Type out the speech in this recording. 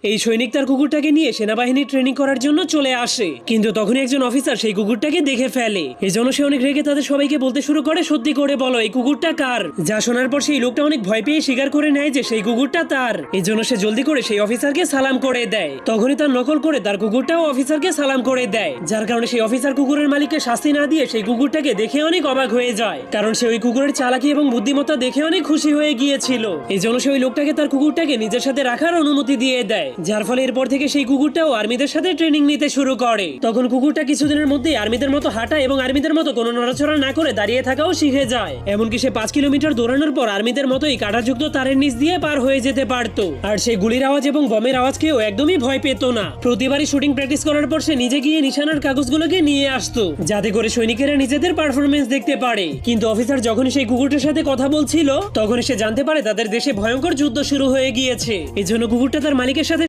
এই সৈনিক তার কুকুরটাকে নিয়ে সেনাবাহিনী ট্রেনিং করার জন্য চলে আসে, কিন্তু তখনই একজন অফিসার সেই কুকুরটাকে দেখে ফেলে। এজন্য সে অনেক রেগে তাদের সবাইকে বলতে শুরু করে, সত্যি করে বলো এই কুকুরটা কার। যা শোনার পর সেই লোকটা অনেক ভয় পেয়ে স্বীকার করে নেয় যে সেই কুকুরটা তার। এজন্য সে জলদি করে সেই অফিসারকে সালাম করে দেয়। তখনই তার নকল করে তার কুকুরটাও অফিসারকে সালাম করে দেয়, যার কারণে সেই অফিসার কুকুরের মালিককে শাস্তি না দিয়ে সেই কুকুরটাকে দেখে অনেক অবাক হয়ে যায়, কারণ সে ওই কুকুরের চালাকি এবং বুদ্ধিমত্তা দেখে অনেক খুশি হয়ে গিয়েছিল। এই জন্য সে ওই লোকটাকে তার কুকুরটাকে নিজের সাথে রাখার অনুমতি দিয়ে দেয়, যার ফলে এরপর থেকে সেই কুকুরটাও আর্মিদের সাথে ট্রেনিং নিতে শুরু করে। তখন কুকুরটা কিছুদিনের মধ্যে আর্মিদের মতো হাঁটা এবং আর্মিদের মতো কোনো নড়াচড়া না করে দাঁড়িয়ে থাকাও শিখে যায়। এমনকি সে 5 কিলোমিটার দৌড়ানোর পর আর্মিদের মতোই কাঁটাযুক্ত তারের নিচ দিয়ে পার হয়ে যেতে পারতো। আর সেই গুলির আওয়াজ এবং বমের আওয়াজকেও একদমই ভয় পেত না। প্রতিবারই শুটিং প্র্যাকটিস করার পর সে নিজে গিয়ে নিশানার কাগজগুলোকে নিয়ে আসতো, যাতে করে সৈনিকেরা নিজেদের পারফরমেন্স দেখতে পারে। কিন্তু অফিসার যখনই সেই কুকুরটার সাথে কথা বলছিল, তখন সে জানতে পারে তাদের দেশে ভয়ঙ্কর যুদ্ধ শুরু হয়ে গিয়েছে। এজন্য কুকুরটা তার মালিকের সাথে